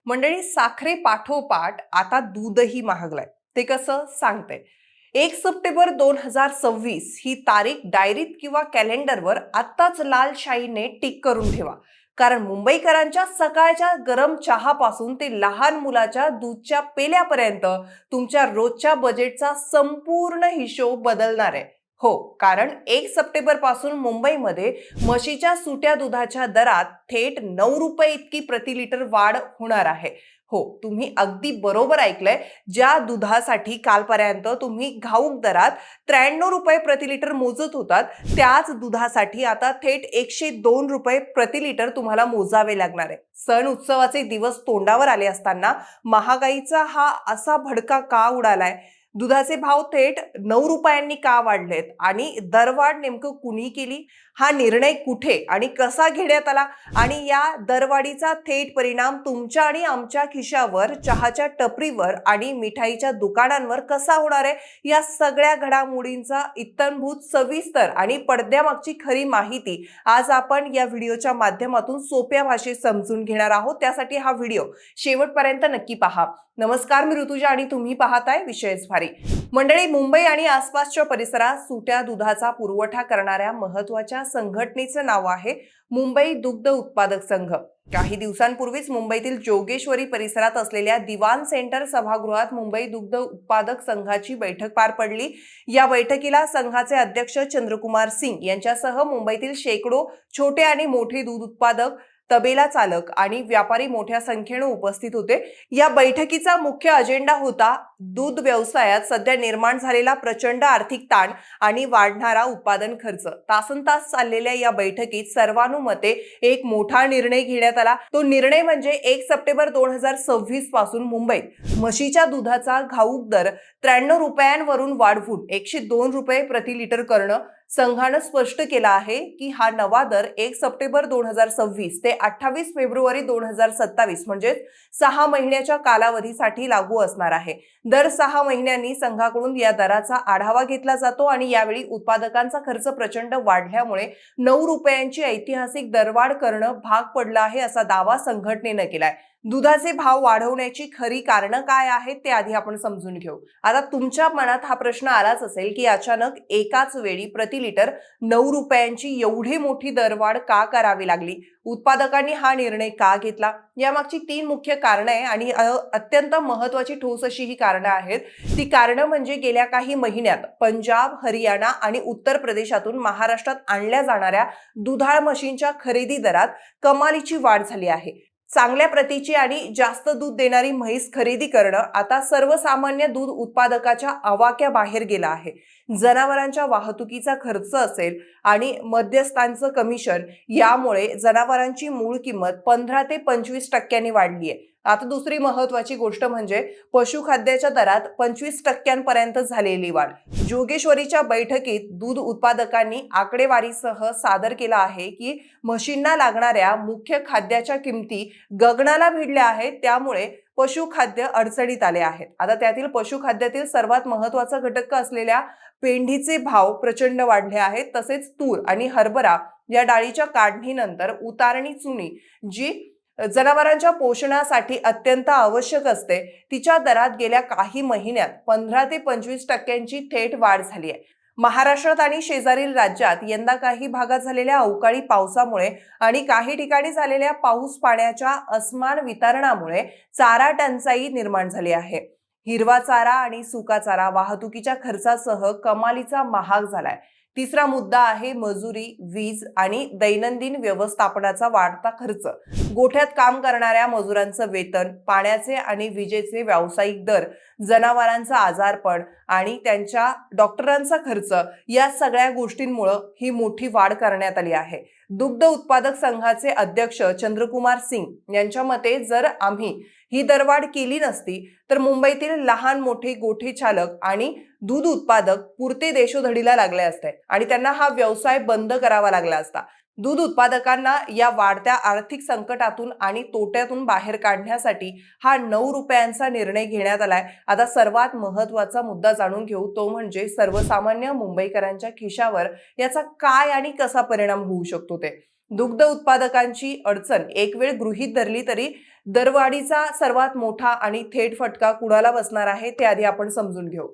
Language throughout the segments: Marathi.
मंडळी, साखरे पाठोपाठ आता दूधही महागलाय. ते कसं सांगते. 1 सप्टेंबर 2026 ही तारीख डायरीत किंवा कॅलेंडरवर आत्ताच लाल शाईने टिक करून ठेवा. कारण मुंबईकरांच्या सकाळच्या गरम चहापासून ते लहान मुलाच्या दूधच्या पेल्यापर्यंत तुमच्या रोजच्या बजेटचा संपूर्ण हिशोब बदलणार आहे. हो, कारण 1 सप्टेंबर पासून मुंबईमध्ये म्हशीच्या सुट्या दुधाच्या दरात थेट 9 रुपये इतकी प्रति लिटर वाढ होणार आहे. हो, तुम्ही अगदी बरोबर ऐकलंय. ज्या दुधासाठी कालपर्यंत तुम्ही घाऊक दरात 93 रुपये प्रति लिटर मोजत होतात, त्याच दुधासाठी आता थेट 102 रुपये प्रति लिटर तुम्हाला मोजावे लागणार आहे. सण उत्सवाचे दिवस तोंडावर आले असताना महागाईचा हा असा भडका का उडालाय? दुधाचे भाव थेट 9 रुपयांनी का वाढलेत आणि दरवाढ नेमकं कुणी केली? हा निर्णय कुठे आणि कसा घेण्यात आला? आणि या दरवाढीचा थेट परिणाम तुमच्या आणि आमच्या खिशावर, चहाच्या टपरीवर आणि मिठाईच्या दुकानांवर कसा होणार आहे? या सगळ्या घडामोडींचा इत्थंभूत, सविस्तर आणि पडद्यामागची खरी माहिती आज आपण या व्हिडिओच्या माध्यमातून सोप्या भाषेत समजून घेणार आहोत. त्यासाठी हा व्हिडिओ शेवटपर्यंत नक्की पहा. नमस्कार, मी ऋतुजा आणि तुम्ही पाहताय विशेष भारी. मंडळी, मुंबई आणि आसपासच्या परिसरात सुट्या दुधाचा पुरवठा करणाऱ्या महत्त्वाच्या संघटनेचं नाव आहे मुंबई दुग्ध उत्पादक संघ. काही दिवसांपूर्वीच मुंबईतील जोगेश्वरी परिसरात असलेल्या दिवान सेंटर सभागृहात मुंबई दुग्ध उत्पादक संघाची बैठक पार पडली. या बैठकीला संघाचे अध्यक्ष चंद्रकुमार सिंग यांच्यासह मुंबईतील शेकडो छोटे आणि मोठे दूध उत्पादक, तबेला चालक आणि व्यापारी मोठ्या संख्येने उपस्थित होते. या बैठकीचा मुख्य अजेंडा होता दूध व्यवसायात सध्या निर्माण झालेला प्रचंड आर्थिक ताण आणि वाढणारा उत्पादन खर्च. तासनतास चाललेल्या या बैठकीत सर्वानुमते एक मोठा निर्णय घेण्यात आला. तो निर्णय म्हणजे 1 सप्टेंबर 2026 पासून मुंबईत म्हशीच्या दुधाचा घाऊक दर 93 रुपयांवरून वाढवून 102 रुपये प्रति लिटर करणं. संघानं स्पष्ट केला आहे की हा नवा दर 1 सप्टेंबर 2026 ते 28 फेब्रुवारी 2027 म्हणजे 6 महिन्याच्या कालावधीसाठी लागू असणार आहे. दर 6 महिन्यांनी संघाकडून या दराचा आढावा घेतला जातो आणि यावेळी उत्पादकांचा खर्च प्रचंड वाढल्यामुळे 9 रुपयांची ऐतिहासिक दरवाढ करणं भाग पडलं आहे, असा दावा संघटनेनं केलाय. दुधाचे भाव वाढवण्याची खरी कारणं काय आहेत ते आधी आपण समजून घेऊ. आता तुमच्या मनात हा प्रश्न आलाच असेल की अचानक एकाच वेळी प्रति लिटर 9 रुपयांची एवढी मोठी दरवाढ का करावी लागली? उत्पादकांनी हा निर्णय का घेतला? यामागची 3 मुख्य कारणं आहे आणि अत्यंत महत्वाची ठोस अशी ही कारणं आहेत. ती कारणं म्हणजे गेल्या काही महिन्यात पंजाब, हरियाणा आणि उत्तर प्रदेशातून महाराष्ट्रात आणल्या जाणाऱ्या दुधाळ म्हशींच्या खरेदी दरात कमालीची वाढ झाली आहे. चांगल्या प्रतीची आणि जास्त दूध देणारी म्हैस खरेदी करणं आता सर्वसामान्य दूध उत्पादकाच्या आवाक्याबाहेर गेला आहे. जनावरांच्या वाहतुकीचा खर्च असेल आणि मध्यस्थांचं कमिशन यामुळे जनावरांची मूळ किंमत 15 ते 25% वाढली आहे. आता दुसरी महत्वाची गोष्ट म्हणजे पशुखाद्याच्या दरात 25% झालेली वाढ. जोगेश्वरीच्या बैठकीत दूध उत्पादकांनी आकडेवारीसह सादर केला आहे की म्हशींना लागणाऱ्या मुख्य खाद्याच्या किमती गगनाला भिडल्या आहेत. त्यामुळे पशुखाद्य अडचणीत आले आहेत. आता त्यातील पशुखाद्यातील सर्वात महत्वाचा घटक असलेल्या पेंढीचे भाव प्रचंड वाढले आहेत. तसेच तूर आणि हरभरा या डाळीच्या काढणीनंतर उतारणी चुनी, जी जनावरांच्या पोषणासाठी अत्यंत आवश्यक असते, तिच्या दरात गेल्या काही महिन्यात 15 ते 25% थेट वाढ झाली आहे. महाराष्ट्रात आणि शेजारील राज्यात यंदा काही भागात झालेल्या अवकाळी पावसामुळे आणि काही ठिकाणी झालेल्या पाऊस पाण्याच्या असमान वितरणामुळे चारा टंचाई निर्माण झाली आहे. हिरवा चारा आणि सुका चारा वाहतुकीच्या खर्चासह कमालीचा महाग झालाय. तिसरा मुद्दा आहे मजुरी, वीज आणि दैनंदिन व्यवस्थापनाचा वाढता खर्च. गोठ्यात काम करणाऱ्या मजुरांचं वेतन, पाण्याचे आणि विजेचे व्यावसायिक दर, जनावरांचं आजारपण आणि त्यांच्या डॉक्टरांचा खर्च, या सगळ्या गोष्टींमुळे ही मोठी वाढ करण्यात आली आहे. दुग्ध उत्पादक संघाचे अध्यक्ष चंद्रकुमार सिंग यांच्या मते जर आम्ही ही दरवाढ केली नसती तर मुंबईतील लहान मोठे गोठे चालक आणि दूध उत्पादक पुरते देशोधडीला लागले असते आणि त्यांना हा व्यवसाय बंद करावा लागला असता. दूध उत्पादकांना या वाढत्या आर्थिक संकटातून आणि तोट्यातून बाहेर काढण्यासाठी हा 9 रुपयांचा निर्णय घेण्यात आलाय. आता सर्वात महत्वाचा मुद्दा जाणून घेऊ, तो म्हणजे सर्वसामान्य मुंबईकरांच्या खिशावर याचा काय आणि कसा परिणाम होऊ शकतो ते. दुग्ध उत्पादकांची अडचण एक वेळ गृहीत धरली तरी दरवाढीचा सर्वात मोठा आणि थेट फटका कुणाला बसणार आहे ते आधी आपण समजून घेऊ.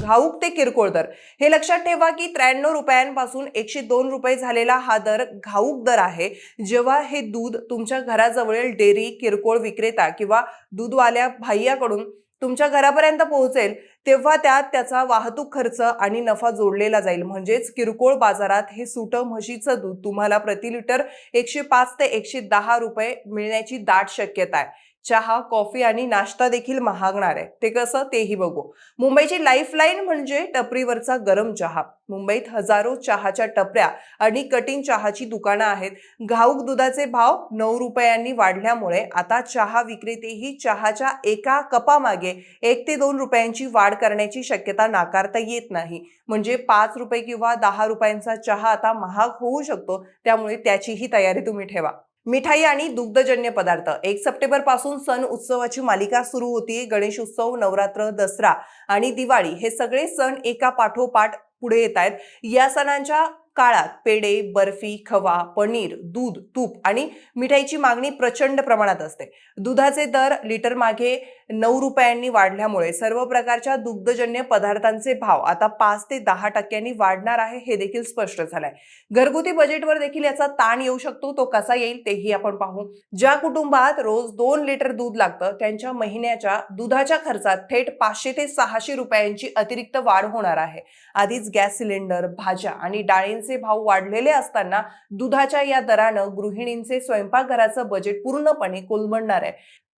घाऊक ते किरकोळ दर. हे लक्षात ठेवा की 93 रुपयांपासून 102 रुपये झालेला हा दर घाऊक दर आहे. जेव्हा हे दूध तुमच्या घराजवळील डेअरी, किरकोळ विक्रेता किंवा दूधवाल्या भाईयाकडून तुमच्या घरापर्यंत पोहोचेल, तेव्हा त्यात त्याचा वाहतूक खर्च आणि नफा जोडलेला जाईल. म्हणजेच किरकोळ बाजारात हे सुटं म्हशीचं दूध तुम्हाला प्रति लिटर 105 ते 110 रुपये मिळण्याची दाट शक्यता आहे. चहा, कॉफी आणि नाश्ता देखील महागणार आहे. ते कसं तेही बघू. मुंबईची लाईफलाईन म्हणजे टपरीवरचा गरम चहा. मुंबईत हजारो चहाच्या टपऱ्या आणि कटिंग चहाची दुकानं आहेत. घाऊक दुधाचे भाव 9 रुपयांनी वाढल्यामुळे आता चहा विक्रेतेही चहाच्या एका कपामागे 1 ते 2 रुपयांची वाढ करण्याची शक्यता नाकारता येत नाही. म्हणजे 5 रुपये किंवा 10 रुपयांचा चहा आता महाग होऊ शकतो. त्यामुळे त्याचीही तयारी तुम्ही ठेवा. मिठाई आणि दुग्धजन्य पदार्थ. 1 सप्टेंबर पासून सण उत्सवाची मालिका सुरू होती. गणेश उत्सव, नवरात्र, दसरा आणि दिवाळी हे सगळे सण एका पाठोपाठ पुढे येत आहेत. या सणांच्या काळात पेढे, बर्फी, खवा, पनीर, दूध, तूप आणि मिठाईची मागणी प्रचंड प्रमाणात असते. दुधाचे दर लिटर मागे 9 रुपयांनी वाढल्यामुळे सर्व प्रकारच्या दुग्धजन्य पदार्थांचे भाव आता 5 ते 10% वाढणार आहे, हे देखील स्पष्ट झालंय. घरगुती बजेटवर देखील याचा ताण येऊ शकतो. तो कसा येईल तेही आपण पाहू. ज्या कुटुंबात रोज 2 लिटर दूध लागतं त्यांच्या महिन्याच्या दुधाच्या खर्चात थेट 500 ते 600 रुपयांची अतिरिक्त वाढ होणार आहे. आधीच गॅस सिलेंडर, भाज्या आणि डाळींचे भाव वाढलेले असताना दुधाच्या या दरानं गृहिणींचे स्वयंपाकघराचं बजेट पूर्णपणे कोलमडणार आहे.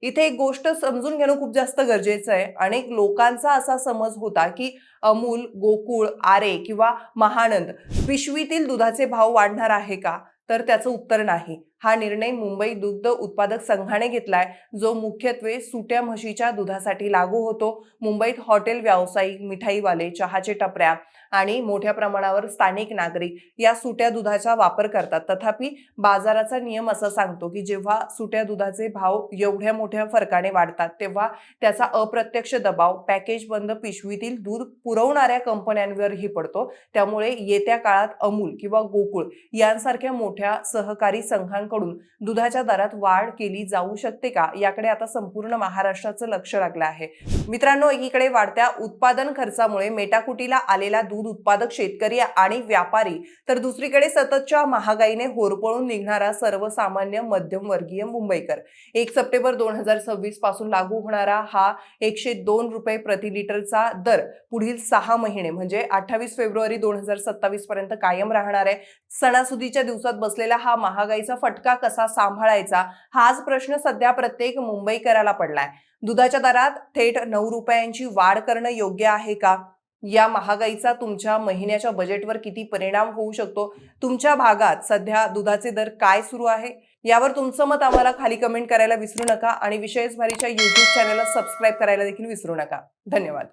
इथे एक गोष्ट समजून घेणं खूप जास्त गरजेचं आहे. अनेक लोकांचा असा समज होता की अमूल, गोकुळ, आरे किंवा महानंद पिशवीतील दुधाचे भाव वाढणार आहे का? तर त्याचं उत्तर नाही. हा निर्णय मुंबई दुग्ध उत्पादक संघाने घेतलाय, जो मुख्यत्वे सुट्या म्हशीच्या दुधासाठी लागू होतो. मुंबईत हॉटेल व्यावसायिक, मिठाईवाले, चहाचे टपऱ्या आणि मोठ्या प्रमाणावर स्थानिक नागरिक या सुट्या दुधाचा वापर करतात. तथापि बाजाराचा नियम असा सांगतो की जेव्हा सुट्या दुधाचे भाव एवढ्या मोठ्या फरकाने वाढतात, तेव्हा त्याचा अप्रत्यक्ष दबाव पॅकेज बंद पिशवीतील दूध पुरवणाऱ्या कंपन्यांवरही पडतो. त्यामुळे येत्या काळात अमूल किंवा गोकुळ यांसारख्या मोठ्या सहकारी संघांकडून दुधाच्या दरात वाढ केली जाऊ शकते का, याकडे आता संपूर्ण महाराष्ट्राचं लक्ष लागलं आहे. मित्रांनो, एकीकडे वाढत्या उत्पादन खर्चामुळे मेटाकुटीला आलेला दूध उत्पादक शेतकरी आणि व्यापारी, तर दुसरीकडे सततच्या महागाईने होरपळून निघणारा सर्वसामान्य मध्यमवर्गीय मुंबईकर. 1 सप्टेंबर 2026 पासून लागू होणारा हा 102 रुपये प्रति लिटरचा दर पुढील 6 महिने म्हणजे 28 फेब्रुवारी 2027 पर्यंत कायम राहणार आहे. सणासुदीच्या दिवसात बसलेला हा महागाईचा फटका कसा सांभाळायचा, हाच प्रश्न सध्या प्रत्येक मुंबईकराला पडलाय. दुधाच्या दरात थेट 9 रुपयांची वाढ करणं योग्य आहे का? या महागाईचा तुमच्या महिन्याच्या बजेटवर किती परिणाम होऊ शकतो? तुमच्या भागात सध्या दुधाचे दर काय सुरू आहे? यावर तुमचं मत आम्हाला खाली कमेंट करायला विसरू नका आणि विशेष भारीच्या YouTube चॅनलला सबस्क्राईब करायला देखील विसरू नका. धन्यवाद.